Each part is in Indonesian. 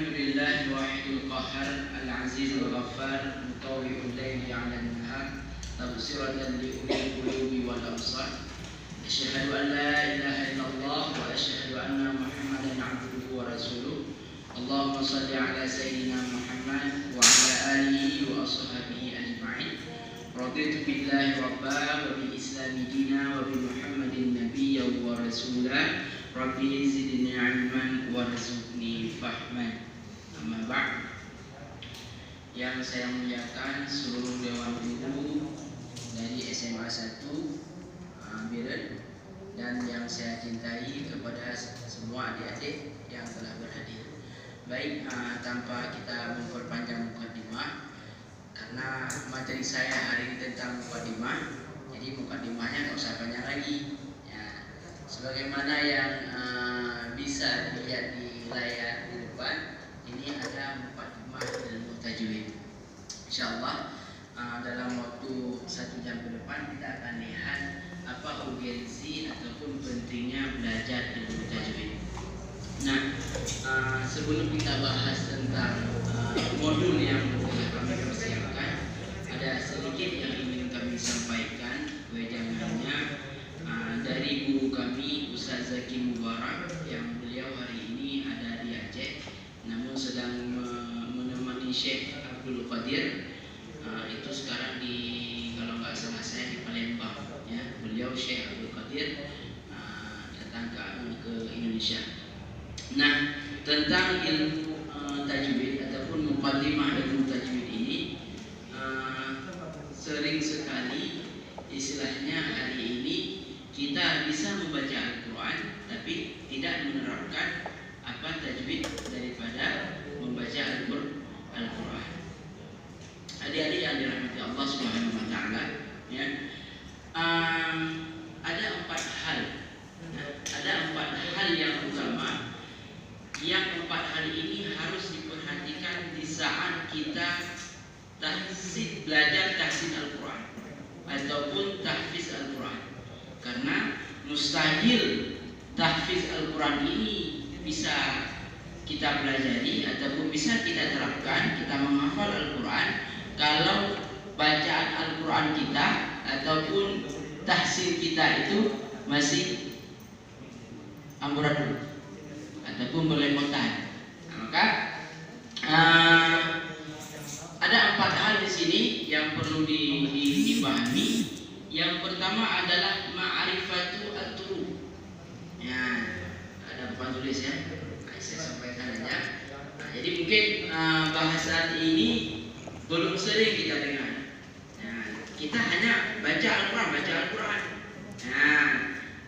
Alhamdulillah wahidul qahar al-azizul ghaffar mutawwi'ul layli 'ala an-nahar tabsiratan li ulil qulubi wal absar. Asyhadu an la ilaha illallah wa asyhadu anna Muhammadan 'abduhu wa rasuluh. Allahumma shalli 'ala sayyidina Muhammad wa 'ala alihi wa ashabihi ajma'in. Raditu billahi rabba wa bil islami dina wa bi Muhammadin nabiyyan wa rasula. Rabbi zidni 'ilman warzuqni fahman. Amma ba'd. Yang saya muliakan seluruh dewan guru dari SMA 1 Biren, dan yang saya cintai kepada semua adik-adik yang telah berhadir. Baik, tanpa kita memperpanjang mukadimah, karena materi saya hari ini tentang mukadimah, jadi mukadimahnya nggak usah panjang lagi. Sebagaimana yang bisa dilihat di layar di depan, ini ada mukadimah ilmu tajwid. Insyaallah dalam waktu 1 jam ke depan kita akan lihat apa urgensi ataupun pentingnya belajar ilmu tajwid. Nah, sebelum kita bahas tentang modul yang kami persiapkan, ada sedikit yang ingin kami sampaikan wejangannya dari guru kami Ustaz Zaki Mubarak, yang beliau hari ini ada di Aceh namun sedang menemani Syekh Abdul Qadir. Itu sekarang di, kalau nggak salah saya, di Palembang ya. Beliau Syekh Abdul Qadir datang ke Indonesia. Nah, tentang ilmu tajwid ataupun muqaddimah ilmu tajwid ini sering sekali istilahnya hari ini kita bisa membaca Al-Quran tapi tidak menerapkan apa tajwid daripada membaca Al-Quran. Adik-adik yang dirahmati Allah Subhanahu wa taala, ya. Ada 4 hal. Nah, ada 4 hal yang utama. Yang 4 hal ini harus diperhatikan di saat kita belajar tahsin Al-Quran ataupun tahfiz Al-Quran. Karena mustahil tahfiz Al-Quran ini bisa kita pelajari ataupun bisa kita terapkan, kita menghafal Al-Quran, kalau bacaan Al-Quran kita ataupun tahsin kita itu masih amburadul ataupun berlepotan. Maka ada 4 hal di sini yang perlu dipahami. Yang pertama adalah ma'rifatu at-turuq. Ya, ada depan tulis ya. Saya sampaikan aja. Jadi mungkin bahasan ini belum sering kita dengar. Kita hanya baca Al-Quran.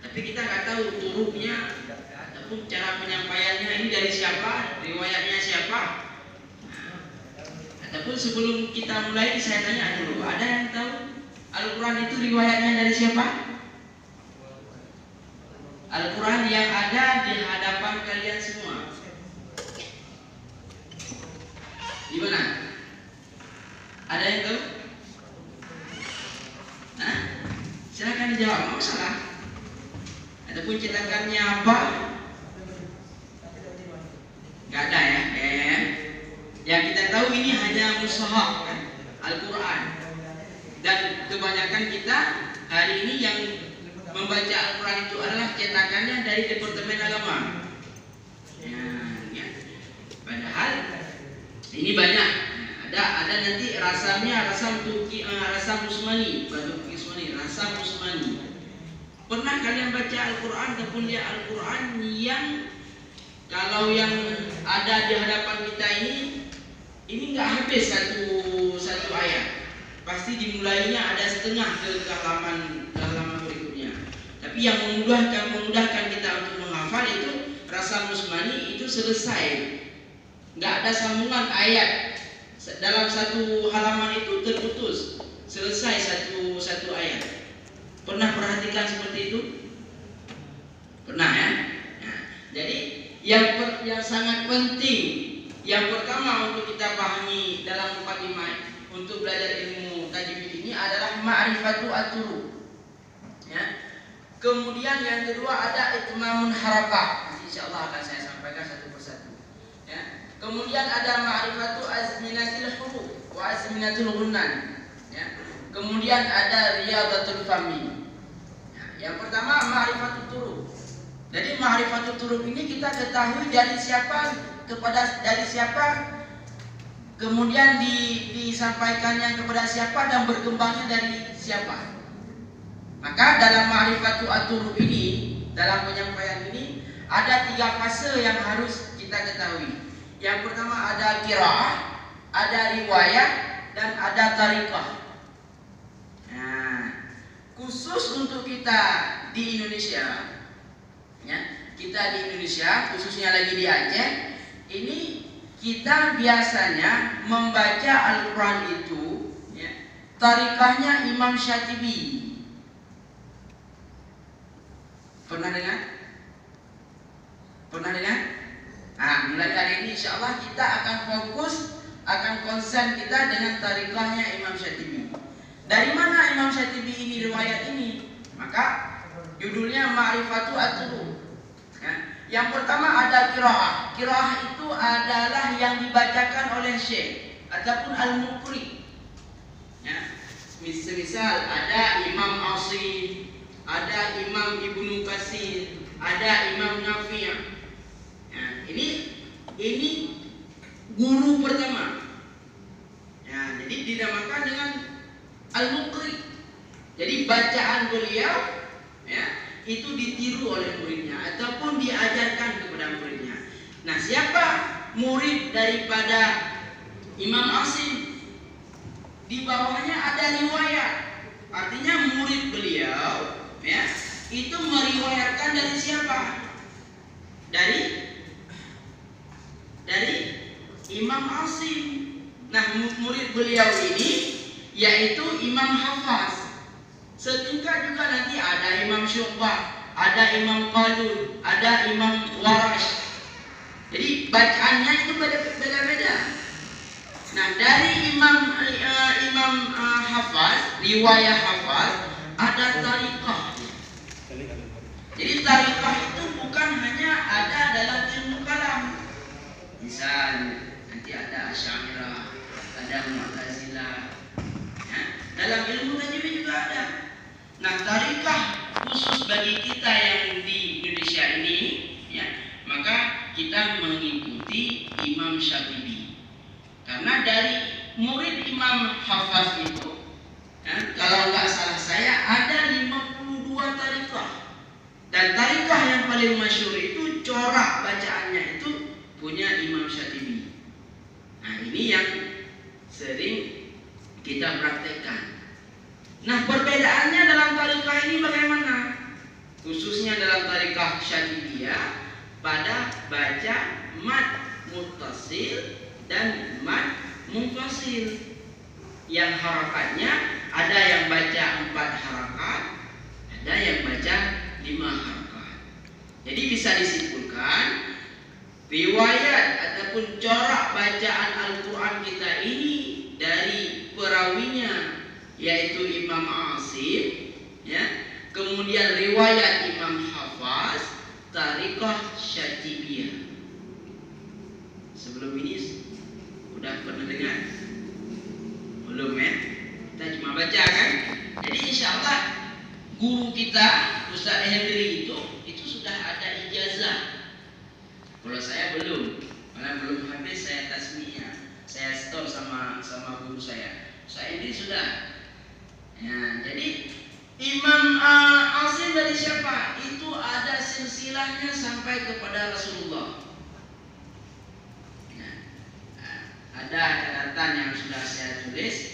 Tapi kita nggak tahu turuknya ataupun cara penyampaiannya ini dari siapa, riwayatnya siapa. Ataupun sebelum kita mulai, saya tanya dulu, ada yang tahu Al-Quran itu riwayatnya dari siapa? Al-Quran yang ada di hadapan kalian semua, di mana? Ada yang tahu? Silakan dijawab, nggak masalah. Ataupun cetakannya apa? Gak ada ya. Yang kita tahu ini hanya mushaf kan? Al-Quran. Dan kebanyakan kita hari ini yang membaca Al-Quran itu adalah cetakannya dari Departemen Agama. Ya. Padahal ini banyak. Ada nanti rasamnya rasam Usmani, bukan Usmani, rasam Usmani. Pernah kalian baca Al-Quran ataupun lihat Al-Quran yang kalau yang ada di hadapan kita ini nggak habis satu ayat. Pasti dimulainya ada setengah ke halaman berikutnya. Tapi yang memudahkan kita untuk menghafal itu rasam Usmani, itu selesai. Nggak ada sambungan ayat. Dalam satu halaman itu terputus, selesai satu ayat. Pernah perhatikan seperti itu? Pernah ya? Nah, jadi yang sangat penting, yang pertama untuk kita pahami dalam mukadimah untuk belajar ilmu tajwid ini adalah ma'rifatu at-turuq. Ya. Kemudian yang kedua ada itmamun harakah. Insyaallah akan saya sampaikan satu persatu. Ya. Kemudian ada ma'rifatu azminatil huruf wa azminatul ghunnan. Ya. Kemudian ada riyadatul fami. Ya. Yang pertama ma'rifatul turub. Jadi ma'rifatul turub ini kita ketahui dari siapa dari siapa, kemudian disampaikannya kepada siapa dan berkembangnya dari siapa. Maka dalam ma'rifatul turub ini, dalam penyampaian ini ada 3 fase yang harus kita ketahui. Yang pertama ada qiraah, ada riwayat, dan ada tariqah. Nah, khusus untuk kita di Indonesia, ya, kita di Indonesia, khususnya lagi di Aceh, ini kita biasanya membaca Al-Quran itu, ya, tariqahnya Imam Syatibi. Pernah dengar? Pernah dengar? Nah, mulai hari ini insya Allah kita akan fokus, akan konsen kita dengan tariqahnya Imam Syatibi. Dari mana Imam Syatibi ini riwayat ini? Maka judulnya Ma'rifatu At-Turub. Ya. Yang pertama ada qiraah. Qiraah itu adalah yang dibacakan oleh syekh ataupun al-muqri. Ya. Misal ada Imam Asim, ada Imam Ibnu Katsir, ada Imam Nafi'. Nah, ini guru pertama. Ya, jadi dinamakan dengan al-muqri. Jadi bacaan beliau, ya, itu ditiru oleh muridnya ataupun diajarkan kepada muridnya. Nah, siapa murid daripada Imam Asim? Di bawahnya ada riwayat. Artinya murid beliau, ya, itu meriwayatkan dari siapa? Dari Imam Asim. Nah, murid beliau ini yaitu Imam Hafaz. Setingkat juga nanti ada Imam Syu'bah, ada Imam Qalun, ada Imam Warash. Jadi bacaannya itu beda-beda. Nah, dari Imam Hafaz, riwayat Hafaz, ada tariqah. Jadi tariqah itu bukan hanya ada dalam ilmu kalam. Misal nanti ada Asy'ariyah, ada Mu'tazilah. Ya, dalam ilmu tajwid juga ada. Nah, tariqah khusus bagi kita yang di Indonesia ini, ya, maka kita mengikuti Imam Syatibi. Karena dari murid Imam Hafaz itu, ya, kalau nggak salah saya ada 52 tariqah. Dan tariqah yang paling masyhur itu corak bacaannya itu punya Imam Syatibi. Nah, ini yang sering kita praktekkan. Nah, perbedaannya dalam tariqah ini bagaimana? Khususnya dalam tariqah Syatibiyah pada baca mad muttasil dan mad munfasil. Yang harakatnya ada yang baca 4 harakat, ada yang baca 5 harakat. Jadi bisa disimpulkan riwayat ataupun corak bacaan Al-Quran kita ini dari perawinya yaitu Imam Asim, ya, kemudian riwayat Imam Hafaz, tariqah Syatibiyah. Sebelum ini udah pernah dengar? Belum, ya? Kita cuma baca kan? Jadi insya Allah guru kita Ustaz Hendri itu sudah ada ijazah. Kalau saya belum, malah belum habis saya tasmiyah, saya stop sama guru saya. Saya ini sudah. Ya, jadi Imam Asim dari siapa? Itu ada silsilahnya sampai kepada Rasulullah. Ya, ada catatan yang sudah saya tulis.